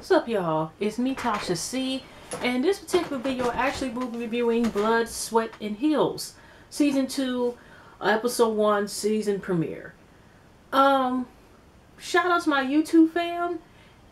What's up, y'all? It's me, Tasha C, and this particular video actually will be reviewing Blood, Sweat, and Heels, Season 2, Episode 1, Season Premiere. Shout out to my YouTube fam,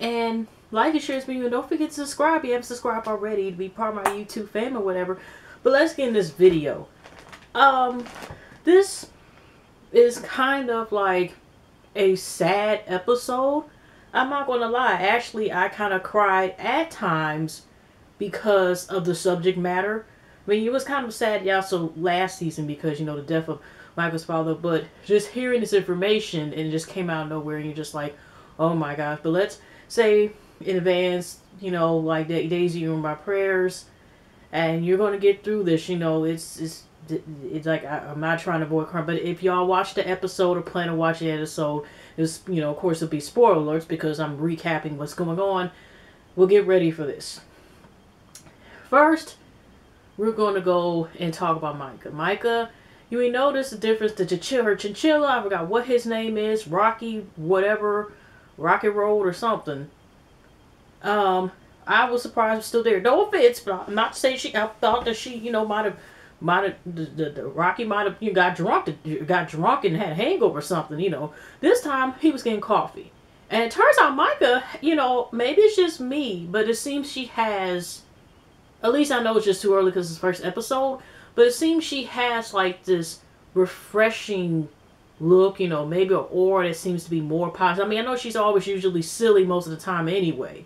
and like and share this video, and don't forget to subscribe if you haven't subscribed already to be part of my YouTube fam or whatever. But let's get in this video. This is kind of like a sad episode. I'm not gonna lie, actually I kind of cried at times because of the subject matter. I mean, it was kind of sad also last season because, you know, the death of Michael's father, but just hearing this information and it just came out of nowhere and you're just like, oh my gosh. But let's say in advance, you know, like Daisy, you're in my prayers and you're gonna get through this. You know, it's like I'm not trying to avoid crying, but if y'all watch the episode or plan to watch the episode, it's, you know, of course it'll be spoiler alerts because I'm recapping what's going on. We'll get ready for this. First, we're going to go and talk about Micah. Micah, you may notice the difference to her chinchilla. I forgot what his name is. Rocky, whatever, Rocky Road or something. I was surprised it's still there. No offense, but I'm not saying I thought that she, you know, Rocky might have, you know, got drunk and had a hangover or something, you know. This time he was getting coffee. And it turns out Micah, you know, maybe it's just me, but it seems she has, at least I know it's just too early because it's the first episode, but it seems she has like this refreshing look, you know, maybe an aura that seems to be more positive. I mean, I know she's always usually silly most of the time anyway,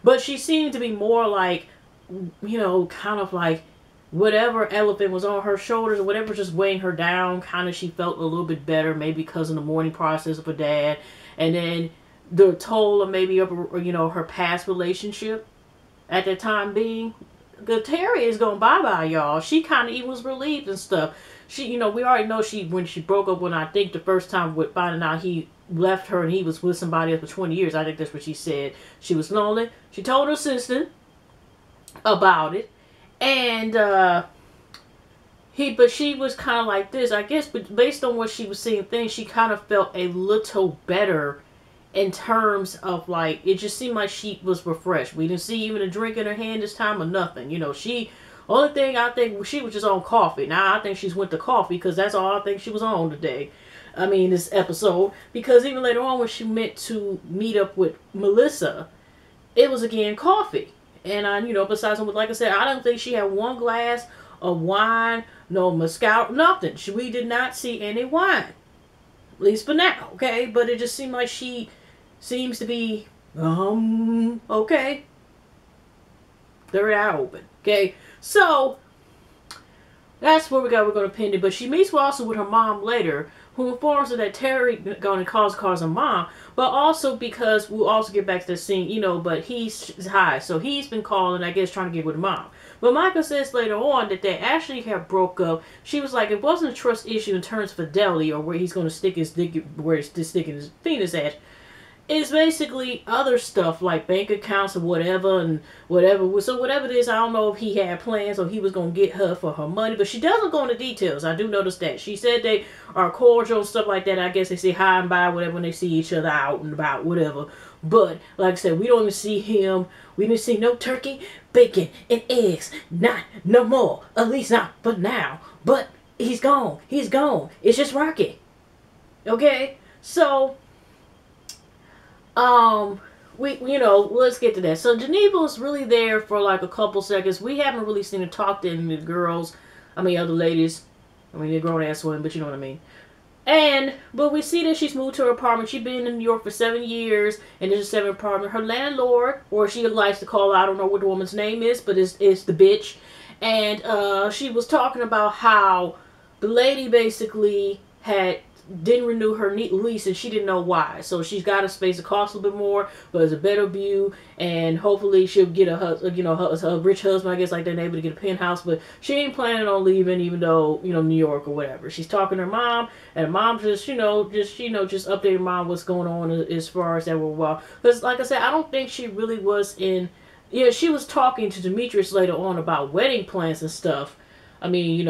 but she seemed to be more like, you know, kind of like whatever elephant was on her shoulders or whatever was just weighing her down, kind of she felt a little bit better, maybe because of the mourning process of her dad, and then the toll of maybe of, you know, her past relationship at that time being. Terry is going bye-bye, y'all. She kind of even was relieved and stuff. She, you know, we already know when she broke up, when I think the first time with finding out he left her and he was with somebody else for 20 years, I think that's what she said. She was lonely. She told her sister about it. And but she was kind of like this, I guess, but based on what she was seeing things, she kind of felt a little better in terms of, like, it just seemed like she was refreshed. We didn't see even a drink in her hand this time or nothing. You know, only thing I think, she was just on coffee. Now I think she's went to coffee because that's all I think she was on today. I mean, this episode, because even later on when she meant to meet up with Melissa, it was again coffee. And you know, besides, like I said, I don't think she had one glass of wine, no mezcal, nothing. We did not see any wine, at least for now, okay? But it just seemed like she seems to be, okay, third eye open, okay? So that's where we're going to pin it. But she meets also with her mom later, who informs her that Terry going to cause her mom, but also because we'll also get back to the scene, you know, but he's high, so he's been calling, I guess, trying to get with mom. But Michael says later on that they actually have broke up. She was like, it wasn't a trust issue in terms of fidelity or where he's going to stick his dick, where he's sticking his penis at. It's basically other stuff like bank accounts or whatever and whatever. So whatever it is, I don't know if he had plans or he was going to get her for her money. But she doesn't go into details. I do notice that. She said they are cordial and stuff like that. I guess they say hi and bye, whatever, when they see each other out and about, whatever. But like I said, we don't even see him. We didn't see no turkey, bacon, and eggs. Not no more. At least not for now. But he's gone. He's gone. It's just Rocky. Okay? So you know, let's get to that. So Geneva was really there for like a couple seconds. We haven't really seen her talk to any of the girls. I mean, other ladies. I mean, they're grown ass women, but you know what I mean. But we see that she's moved to her apartment. She's been in New York for 7 years, and there's a 7th apartment. Her landlord, or she likes to call, I don't know what the woman's name is, but it's the bitch. And she was talking about how the lady basically didn't renew her lease and she didn't know why. So she's got a space that costs a little bit more, but it's a better view, and hopefully she'll get a rich husband, I guess, like they're able to get a penthouse. But she ain't planning on leaving, even though, you know, New York or whatever. She's talking to her mom, and her mom just updating mom what's going on as far as that were well. Because like I said, I don't think she really was in. Yeah, she was talking to Demetrius later on about wedding plans and stuff. I mean,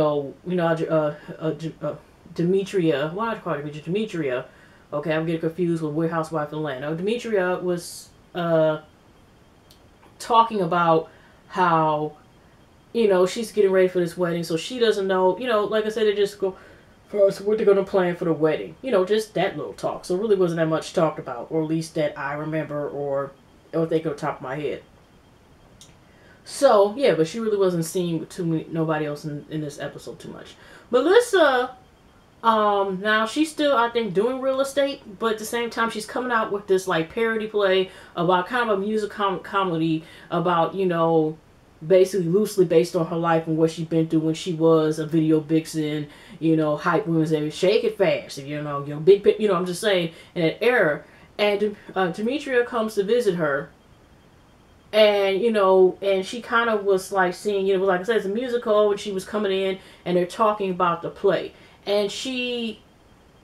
Demetria, why did I call her Demetria? Okay, I'm getting confused with Weird Housewife of Atlanta. Demetria was talking about how, you know, she's getting ready for this wedding, so she doesn't know, you know, like I said, they just go, first, what they're going to plan for the wedding. You know, just that little talk. So it really wasn't that much talked about, or at least that I remember, or think on top of my head. So, yeah, but she really wasn't seen with nobody else in this episode too much. Melissa, now she's still, I think, doing real estate, but at the same time, she's coming out with this, like, parody play about kind of a music comedy about, you know, basically loosely based on her life and what she's been through when she was a video vixen, you know, hype women say, shake it fast, you know, big, you know, I'm just saying, in that era. And Demetria comes to visit her, and, you know, and she kind of was like seeing, you know, like I said, it's a musical, and she was coming in, and they're talking about the play. And she,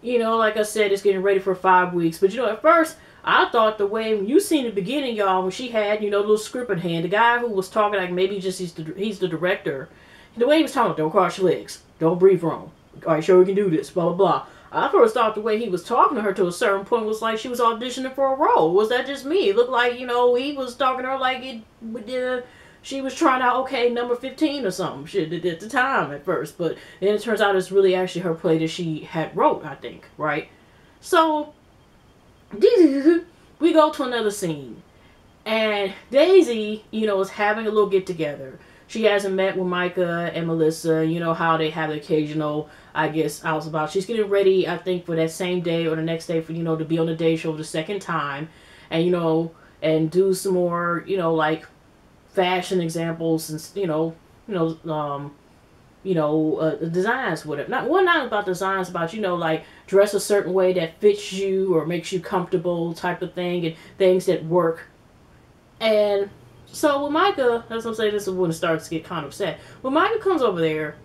you know, like I said, is getting ready for 5 weeks. But, you know, at first, I thought the way, when you seen the beginning, y'all, when she had, you know, the little script in hand, the guy who was talking, like, maybe just he's the director, the way he was talking, don't cross your legs, don't breathe wrong, all right, sure we can do this, blah, blah, blah. I first thought the way he was talking to her to a certain point was like she was auditioning for a role. Was that just me? It looked like, you know, he was talking to her like she was trying out, okay, number 15 or something shit at the time at first. But then it turns out it's really actually her play that she had wrote, I think, right? So, we go to another scene. And Daisy, you know, is having a little get-together. She hasn't met with Micah and Melissa. You know how they have the occasional, I guess, out about. She's getting ready, I think, for that same day or the next day for, you know, to be on the day show the second time. And, you know, and do some more, you know, like, fashion examples and, designs, whatever. Not about designs, about, you know, like, dress a certain way that fits you or makes you comfortable type of thing, and things that work. And so with Micah, that's what I'm saying, this is when it starts to get kind of sad. When Micah comes over there,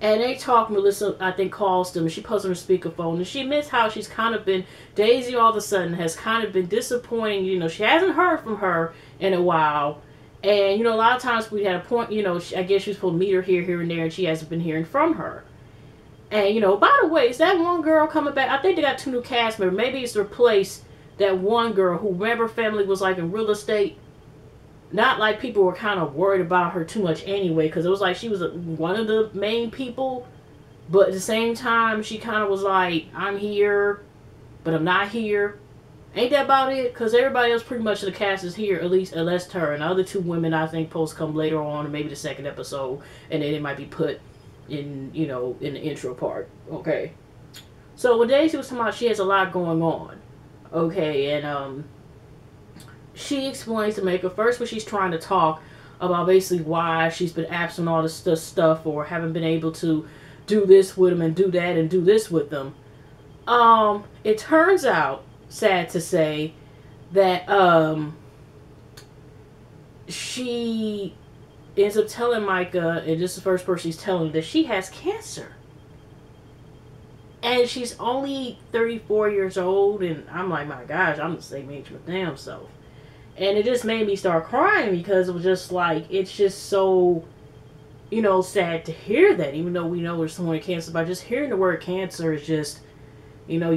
and they talk, Melissa, I think, calls them, and she puts on her speakerphone, and she admits how she's kind of been, Daisy all of a sudden has kind of been disappointing, you know, she hasn't heard from her in a while, and, you know, a lot of times we had a point, you know, I guess she was supposed to meet her here, and there, and she hasn't been hearing from her. And, you know, by the way, is that one girl coming back? I think they got 2 new cast members. Maybe it's to replace that one girl who, remember, family was, like, in real estate. Not like people were kind of worried about her too much anyway, because it was like she was one of the main people, but at the same time, she kind of was like, I'm here, but I'm not here. Ain't that about it? Because everybody else, pretty much, the cast is here, at least, unless her. And the other 2 women, I think, post come later on, or maybe the second episode, and then it might be put in, you know, in the intro part. Okay. So when Daisy was talking about, she has a lot going on. Okay, and, she explains to Micah first when she's trying to talk about basically why she's been absent all this stuff, or haven't been able to do this with them and do that and do this with them. It turns out, sad to say, that she ends up telling Micah, and this is the first person she's telling, that she has cancer. And she's only 34 years old, and I'm like, my gosh, I'm the same age with damn self. And it just made me start crying, because it was just like, it's just so, you know, sad to hear that, even though we know there's someone with cancer, but just hearing the word cancer is just, you know,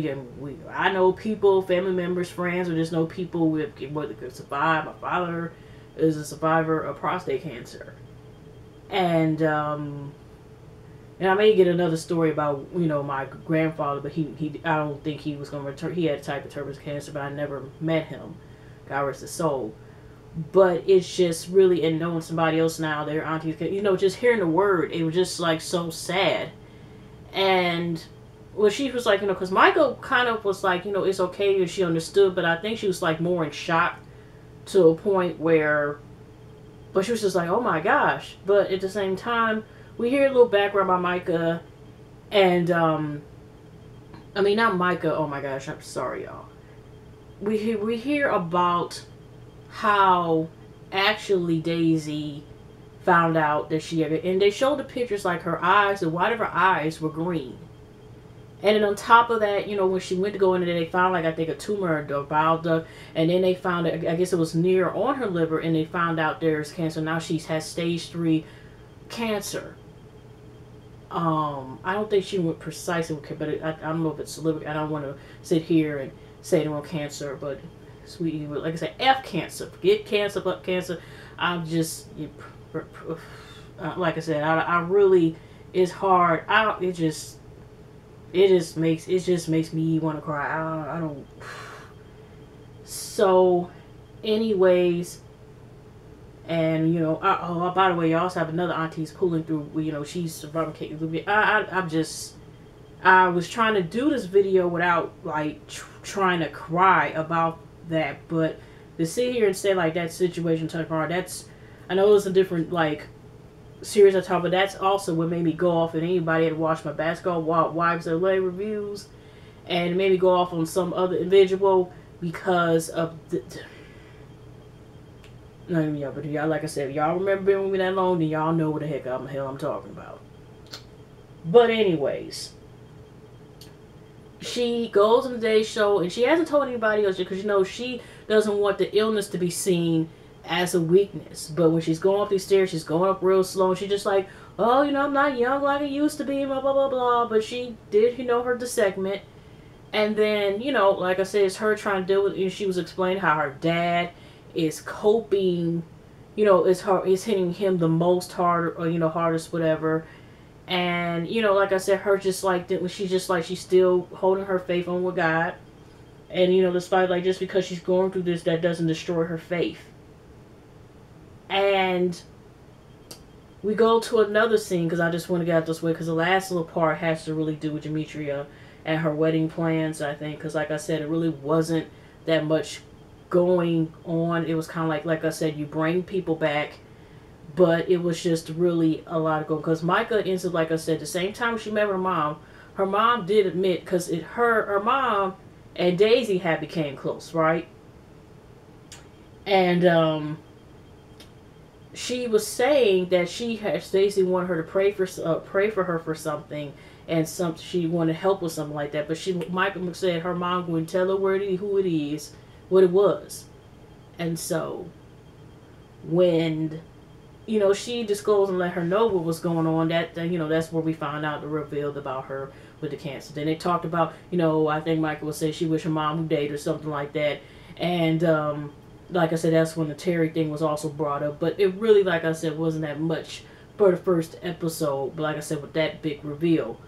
I know people, family members, friends, or just know people with what could survive. My father is a survivor of prostate cancer. And I may get another story about, you know, my grandfather, but he I don't think he was going to return. He had a type of tuberous cancer, but I never met him. God rest his soul. But it's just really, and knowing somebody else now, their aunties, you know, just hearing the word, it was just like so sad. And well, she was like, you know, because Michael kind of was like, you know, it's okay if she understood, but I think she was like more in shock to a point where, but she was just like, oh my gosh. But at the same time, we hear a little background about Micah, and I mean, not Micah, oh my gosh, I'm sorry, y'all. We hear about how actually Daisy found out that she had, and they showed the pictures, like her eyes, the white of her eyes were green. And then on top of that, you know, when she went to go in there, they found, like, I think a tumor or bile duct, and then they found, I guess it was near on her liver, and they found out there's cancer. Now she has stage 3 cancer. I don't think she went precisely with, but I don't know if it's liver. I don't want to sit here and say they want cancer, but sweetie, like I said, F cancer. Forget cancer, but cancer. I'm just, like I said, I really, it's hard. I don't, it just makes me want to cry. I don't. So, anyways, and oh, by the way, you also have another auntie's pulling through. She's fabricating. I'm just. I was trying to do this video without like trying to cry about that, but to sit here and say like that situation took hard. That's, I know it's a different like series I talk, but that's also what made me go off. And anybody had watched my Basketball Wives LA reviews, and it made me go off on some other individual because of the. Yeah, but y'all, like I said, y'all remember being with me that long, then y'all know what the hell I'm talking about. But anyways, she goes on the Day Show, and she hasn't told anybody else because she doesn't want the illness to be seen as a weakness. But when she's going up these stairs, she's going up real slow, and she's just like, oh, I'm not young like I used to be, blah, blah, blah, blah. But she did, her the segment. And then, like I said, it's her trying to deal with, she was explaining how her dad is coping, it's hitting him the most hard, or, hardest, whatever. And, like I said, her just like, she's just like, she's still holding her faith on with God. And, despite, like, just because she's going through this, that doesn't destroy her faith. And we go to another scene, because I just want to get out this way, because the last little part has to really do with Demetria and her wedding plans, I think. Because, like I said, it really wasn't that much going on. It was kind of like I said, you bring people back. But it was just really a lot of going. Because Micah ends up, like I said, the same time she met her mom did admit, because her mom and Daisy had became close, right? And she was saying that Daisy wanted her to pray for her for something, and she wanted help with something like that. But Micah said her mom wouldn't tell her who it is, what it was. And so when she disclosed and let her know what was going on, that's where we found out the revealed about her with the cancer. Then they talked about, I think Michael would say she wished her mom would date or something like that. And like I said, that's when the Terry thing was also brought up. But it really, like I said, wasn't that much for the first episode. But like I said, with that big reveal.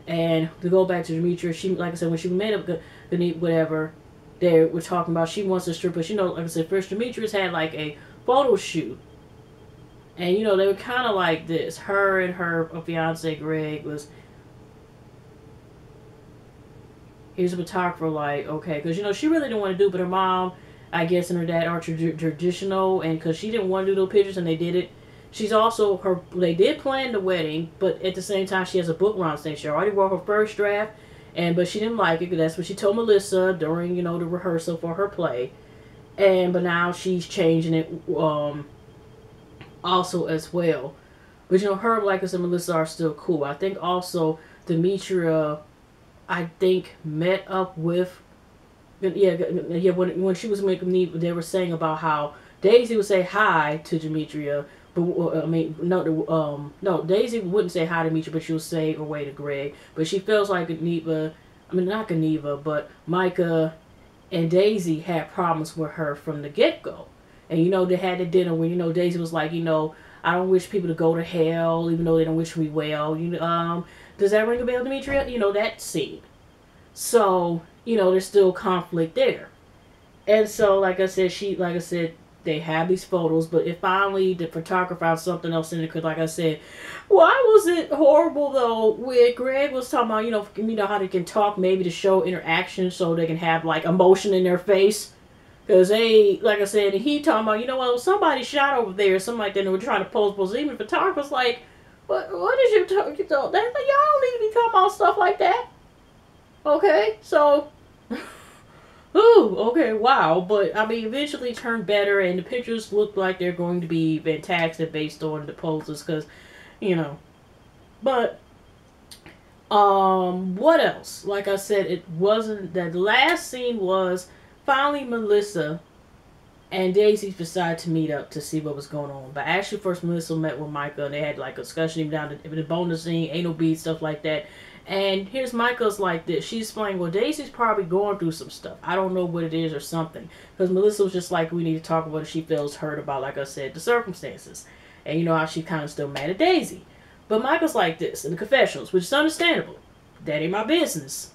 And to go back to Demetria, she, like I said, when she made up whatever, they were talking about she wants to strip. But like I said, first Demetria's had like a photo shoot. And, they were kind of like this. Her and her fiance, Greg, was... Here's a photographer, like, okay. Because, she really didn't want to do it. But her mom, I guess, and her dad are traditional. And because she didn't want to do those pictures and they did it. She's also... They did plan the wedding. But at the same time, she has a book launch thing. She already wrote her first draft. But she didn't like it. Because that's what she told Melissa during, the rehearsal for her play. But now she's changing it... also as well. But her, like I said, Melissa are still cool. I think also Demetria, met up with, when she was making me, they were saying about how Daisy would say hi to Demetria, but no, Daisy wouldn't say hi to Demetria, but she would say away to Greg. But she feels like not Geneva, but Micah and Daisy had problems with her from the get-go. And, they had the dinner where, Daisy was like, I don't wish people to go to hell, even though they don't wish me well. Does that ring a bell, Demetria? That scene. So, there's still conflict there. And so, like I said, they have these photos, but finally the photographer found something else in it. Because, like I said, why was it horrible, though, where Greg was talking about, how they can talk maybe to show interaction so they can have, like, emotion in their face. Because they, like I said, he talking about, somebody shot over there or something like that, and they were trying to pose. Even the photographer's like, what is you talking about? Y'all don't need to be talking about stuff like that. Okay, so, ooh, okay, wow. But, eventually turned better, and the pictures look like they're going to be fantastic based on the poses, because, But, what else? Like I said, it wasn't, the last scene was... Finally, Melissa and Daisy decided to meet up to see what was going on. But actually, first Melissa met with Micah, and they had like a discussion even down to the bonus scene, anal beads, stuff like that. And here's Michael's like this. She's explaining, well, Daisy's probably going through some stuff. I don't know what it is or something. Because Melissa was just like, we need to talk about it. She feels hurt about, like I said, the circumstances. And you know how she kind of still mad at Daisy. But Michael's like this in the confessionals, which is understandable. That ain't my business.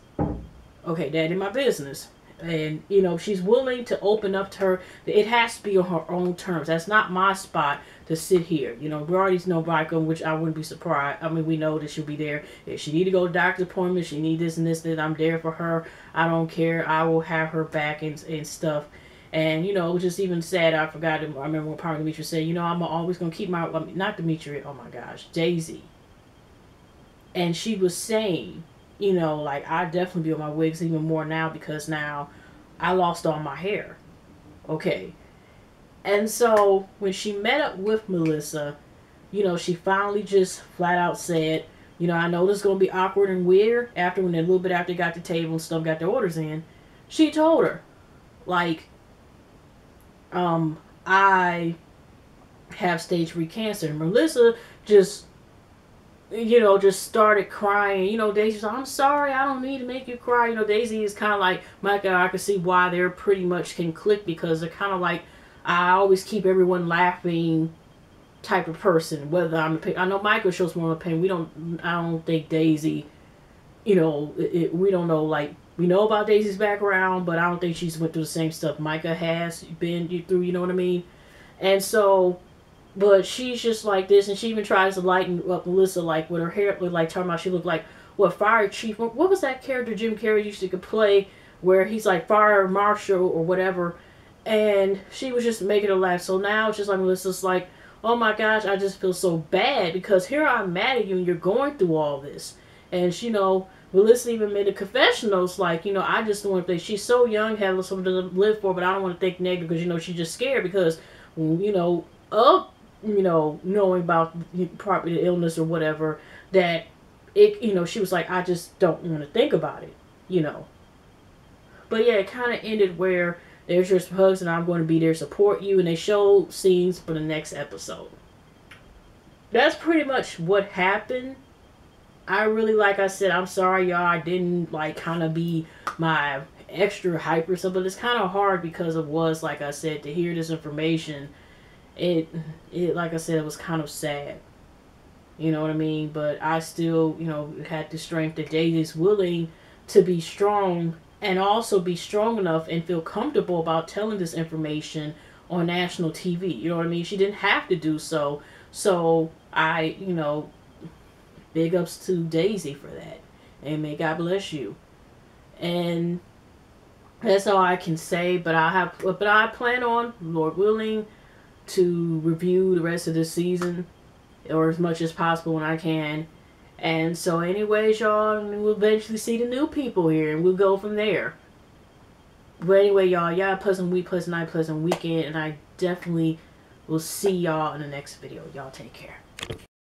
Okay, that ain't my business. And, you know, she's willing to open up to her. It has to be on her own terms. That's not my spot to sit here. You know, we already know Michael, which I wouldn't be surprised. I mean, we know that she'll be there. If she need to go to doctor's appointment, she need this and this, then I'm there for her. I don't care. I will have her back and stuff. And, you know, it was just even sad. I forgot. I remember when Power Demetri said, you know, I'm always going to keep my, not Demetri, oh my gosh, Daisy. And she was saying, you know, like, I definitely be on my wigs even more now because now I lost all my hair. Okay. And so when she met up with Melissa, you know, she finally just flat out said, you know, I know this is going to be awkward and weird after when a little bit after they got the table and stuff, got their orders in. She told her, like, I have stage 3 cancer. And Melissa just, you know, just started crying. You know, Daisy's like, I'm sorry, I don't need to make you cry. You know, Daisy is kind of like, Michael, I can see why they're pretty much can click because they're kind of like, I always keep everyone laughing type of person. Whether I'm, I know Michael shows more of a pain. I don't think Daisy, you know, we don't know, like, we know about Daisy's background, but I don't think she's went through the same stuff Micah has been through, you know what I mean? And so, but she's just like this, and she even tries to lighten up Melissa, like, with her hair, like, talking about she looked like, what, Fire Chief, what was that character Jim Carrey used to play, where he's like Fire Marshal or whatever, and she was just making her laugh. So now it's just like Melissa's like, oh my gosh, I just feel so bad, because here I'm mad at you, and you're going through all this. And, you know, Melissa even made a confessionals, like, you know, I just don't want to think, she's so young, have something to live for, but I don't want to think negative, because, you know, she's just scared, because, you know, you know, knowing about probably the illness or whatever, that it, you know, she was like, I just don't want to think about it, you know. But yeah, it kind of ended where there's your hugs and I'm going to be there to support you, and they showed scenes for the next episode. That's pretty much what happened. I really, like I said, I'm sorry y'all, I didn't like kind of be my extra hyper stuff, but it's kind of hard because it was, like I said, to hear this information. It like I said, it was kind of sad. You know what I mean? But I still, you know, had the strength that Daisy's willing to be strong and also be strong enough and feel comfortable about telling this information on national TV. You know what I mean? She didn't have to do so. So I, you know, big ups to Daisy for that. And may God bless you. And that's all I can say. But I plan on, Lord willing, to review the rest of this season, or as much as possible when I can. And so anyways, y'all, we'll eventually see the new people here, and we'll go from there. But anyway, y'all have a pleasant week, pleasant night, pleasant weekend, and I definitely will see y'all in the next video. Y'all take care.